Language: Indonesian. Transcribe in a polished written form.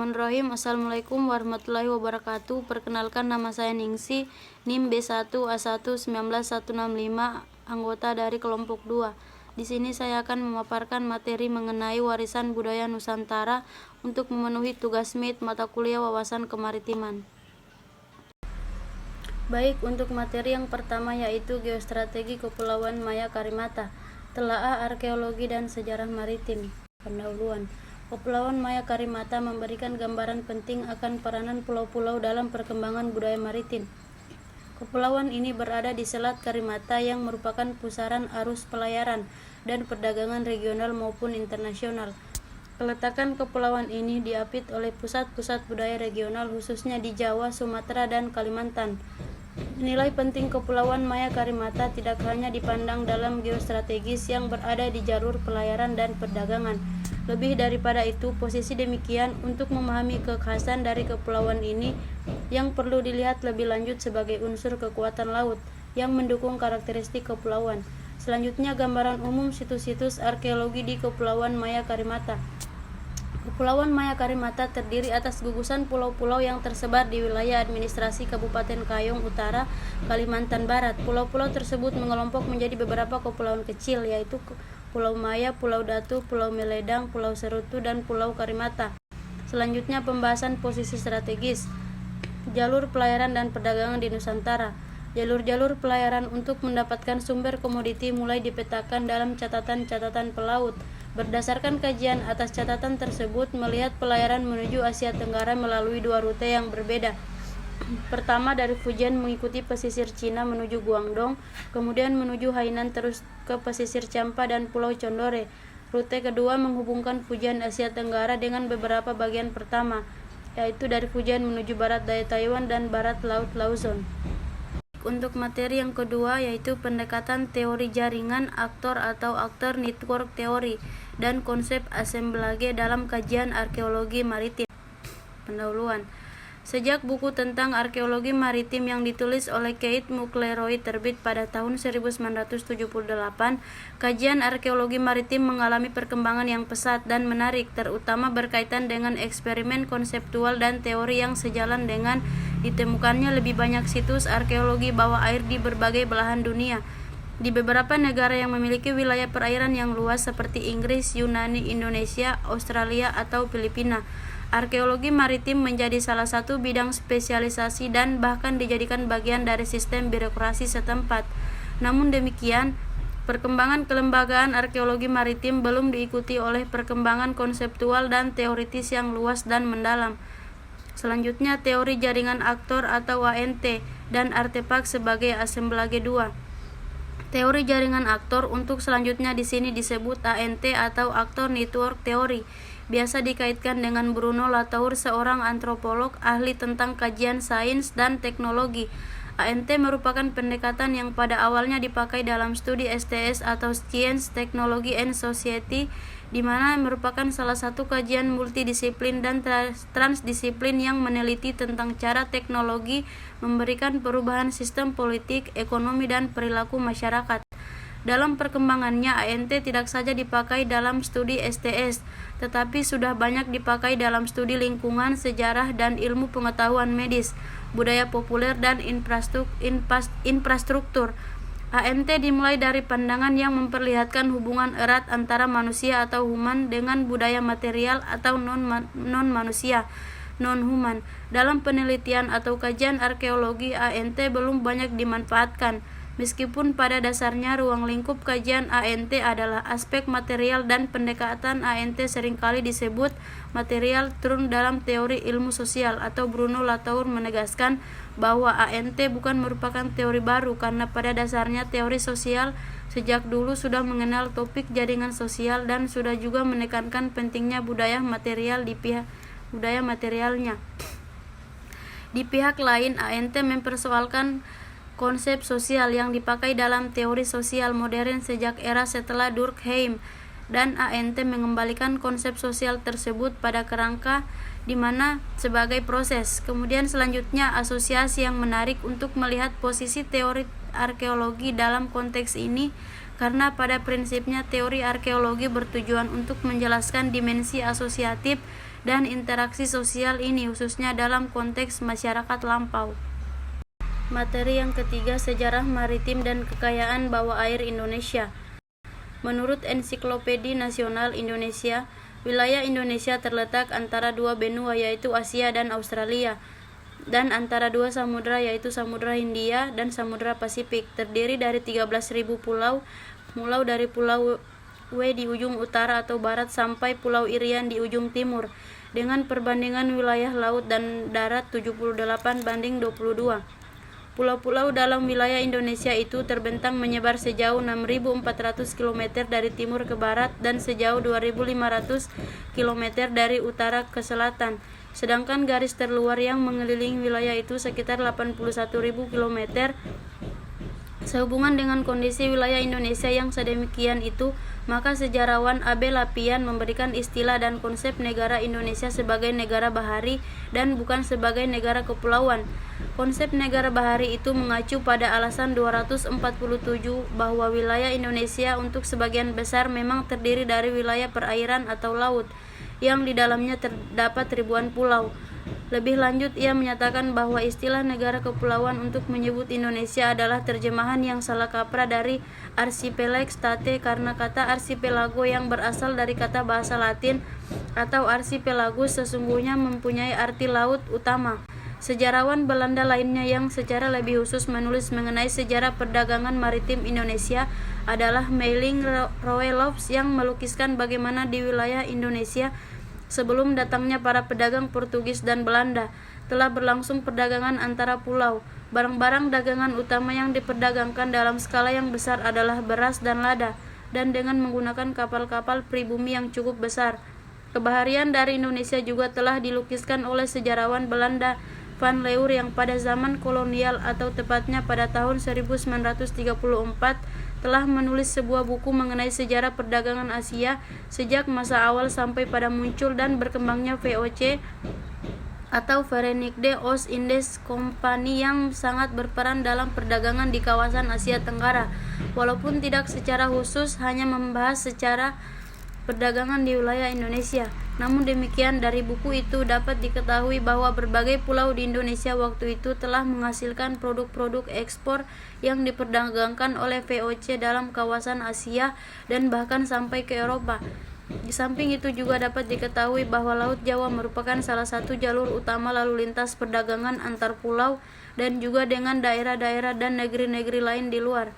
Bismillahirrahmanirrahim. Assalamualaikum warahmatullahi wabarakatuh. Perkenalkan, nama saya Ningsi, NIM B1A1191165, anggota dari kelompok 2. Di sini saya akan memaparkan materi mengenai warisan budaya Nusantara untuk memenuhi tugas MIT mata kuliah wawasan kemaritiman. Baik, untuk materi yang pertama yaitu geostrategi Kepulauan Maya Karimata, telaah arkeologi dan sejarah maritim. Pendahuluan. Kepulauan Maya Karimata memberikan gambaran penting akan peranan pulau-pulau dalam perkembangan budaya maritim. Kepulauan ini berada di Selat Karimata yang merupakan pusaran arus pelayaran dan perdagangan regional maupun internasional. Keletakan kepulauan ini diapit oleh pusat-pusat budaya regional khususnya di Jawa, Sumatera, dan Kalimantan. Nilai penting Kepulauan Maya Karimata tidak hanya dipandang dalam geostrategis yang berada di jalur pelayaran dan perdagangan. Lebih daripada itu, posisi demikian untuk memahami kekhasan dari kepulauan ini yang perlu dilihat lebih lanjut sebagai unsur kekuatan laut yang mendukung karakteristik kepulauan. Selanjutnya, gambaran umum situs-situs arkeologi di Kepulauan Maya Karimata. Kepulauan Maya Karimata terdiri atas gugusan pulau-pulau yang tersebar di wilayah administrasi Kabupaten Kayong Utara, Kalimantan Barat. Pulau-pulau tersebut mengelompok menjadi beberapa kepulauan kecil, yaitu Pulau Maya, Pulau Datu, Pulau Meledang, Pulau Serutu, dan Pulau Karimata. Selanjutnya, pembahasan posisi strategis jalur pelayaran dan perdagangan di Nusantara. Jalur-jalur pelayaran untuk mendapatkan sumber komoditi mulai dipetakan dalam catatan-catatan pelaut. Berdasarkan kajian atas catatan tersebut, melihat pelayaran menuju Asia Tenggara melalui dua rute yang berbeda. Pertama, dari Fujian mengikuti pesisir Cina menuju Guangdong, kemudian menuju Hainan terus ke pesisir Champa dan Pulau Condore. Rute kedua menghubungkan Fujian Asia Tenggara dengan beberapa bagian pertama, yaitu dari Fujian menuju barat daya Taiwan dan barat Laut Luzon. Untuk materi yang kedua yaitu pendekatan teori jaringan aktor atau aktor network teori dan konsep assemblage dalam kajian arkeologi maritim. Pendahuluan. Sejak buku tentang arkeologi maritim yang ditulis oleh Keith McElroy terbit pada tahun 1978, kajian arkeologi maritim mengalami perkembangan yang pesat dan menarik, terutama berkaitan dengan eksperimen konseptual dan teori yang sejalan dengan ditemukannya lebih banyak situs arkeologi bawah air di berbagai belahan dunia. Di beberapa negara yang memiliki wilayah perairan yang luas seperti Inggris, Yunani, Indonesia, Australia, atau Filipina, arkeologi maritim menjadi salah satu bidang spesialisasi dan bahkan dijadikan bagian dari sistem birokrasi setempat. Namun demikian, perkembangan kelembagaan arkeologi maritim belum diikuti oleh perkembangan konseptual dan teoritis yang luas dan mendalam. Selanjutnya, teori jaringan aktor atau ANT dan artefak sebagai assemblage 2. Teori jaringan aktor untuk selanjutnya di sini disebut ANT atau Actor Network Theory. Biasa dikaitkan dengan Bruno Latour, seorang antropolog ahli tentang kajian sains dan teknologi. ANT merupakan pendekatan yang pada awalnya dipakai dalam studi STS atau Science, Technology and Society, di mana merupakan salah satu kajian multidisiplin dan transdisiplin yang meneliti tentang cara teknologi memberikan perubahan sistem politik, ekonomi, dan perilaku masyarakat. Dalam perkembangannya, ANT tidak saja dipakai dalam studi STS, tetapi sudah banyak dipakai dalam studi lingkungan, sejarah, dan ilmu pengetahuan medis, budaya populer, dan infrastruktur. ANT dimulai dari pandangan yang memperlihatkan hubungan erat antara manusia atau human dengan budaya material atau non-manusia, non-human. Dalam penelitian atau kajian arkeologi, ANT belum banyak dimanfaatkan. Meskipun pada dasarnya ruang lingkup kajian ANT adalah aspek material dan pendekatan ANT seringkali disebut material turun dalam teori ilmu sosial, atau Bruno Latour menegaskan bahwa ANT bukan merupakan teori baru karena pada dasarnya teori sosial sejak dulu sudah mengenal topik jaringan sosial dan sudah juga menekankan pentingnya budaya material di pihak budaya materialnya. Di pihak lain, ANT mempersoalkan konsep sosial yang dipakai dalam teori sosial modern sejak era setelah Durkheim, dan ANT mengembalikan konsep sosial tersebut pada kerangka di mana sebagai proses. Kemudian selanjutnya, asosiasi yang menarik untuk melihat posisi teori arkeologi dalam konteks ini, karena pada prinsipnya teori arkeologi bertujuan untuk menjelaskan dimensi asosiatif dan interaksi sosial ini khususnya dalam konteks masyarakat lampau. Materi yang ketiga, sejarah maritim dan kekayaan bawah air Indonesia. Menurut Ensiklopedia Nasional Indonesia, wilayah Indonesia terletak antara dua benua yaitu Asia dan Australia, dan antara dua samudra yaitu Samudra Hindia dan Samudra Pasifik. Terdiri dari 13.000 pulau, mulai dari Pulau W di ujung utara atau barat sampai Pulau Irian di ujung timur, dengan perbandingan wilayah laut dan darat 78:22. Pulau-pulau dalam wilayah Indonesia itu terbentang menyebar sejauh 6.400 km dari timur ke barat dan sejauh 2.500 km dari utara ke selatan. Sedangkan garis terluar yang mengelilingi wilayah itu sekitar 81.000 km. Sehubungan dengan kondisi wilayah Indonesia yang sedemikian itu, maka sejarawan Abel Lapian memberikan istilah dan konsep negara Indonesia sebagai negara bahari dan bukan sebagai negara kepulauan. Konsep negara bahari itu mengacu pada alasan 247 bahwa wilayah Indonesia untuk sebagian besar memang terdiri dari wilayah perairan atau laut, yang di dalamnya terdapat ribuan pulau. Lebih lanjut, ia menyatakan bahwa istilah negara kepulauan untuk menyebut Indonesia adalah terjemahan yang salah kaprah dari archipelago state karena kata archipelago yang berasal dari kata bahasa Latin atau archipelagus sesungguhnya mempunyai arti laut utama. Sejarawan Belanda lainnya yang secara lebih khusus menulis mengenai sejarah perdagangan maritim Indonesia adalah Meiling Roelofs yang melukiskan bagaimana di wilayah Indonesia sebelum datangnya para pedagang Portugis dan Belanda telah berlangsung perdagangan antara pulau. Barang-barang dagangan utama yang diperdagangkan dalam skala yang besar adalah beras dan lada, dan dengan menggunakan kapal-kapal pribumi yang cukup besar. Kebaharian dari Indonesia juga telah dilukiskan oleh sejarawan Belanda Van Leur yang pada zaman kolonial atau tepatnya pada tahun 1934 telah menulis sebuah buku mengenai sejarah perdagangan Asia sejak masa awal sampai pada muncul dan berkembangnya VOC atau Verenigde Oost-Indies Company yang sangat berperan dalam perdagangan di kawasan Asia Tenggara, walaupun tidak secara khusus hanya membahas secara perdagangan di wilayah Indonesia. Namun demikian, dari buku itu dapat diketahui bahwa berbagai pulau di Indonesia waktu itu telah menghasilkan produk-produk ekspor yang diperdagangkan oleh VOC dalam kawasan Asia dan bahkan sampai ke Eropa. Di samping itu juga dapat diketahui bahwa Laut Jawa merupakan salah satu jalur utama lalu lintas perdagangan antar pulau dan juga dengan daerah-daerah dan negeri-negeri lain di luar.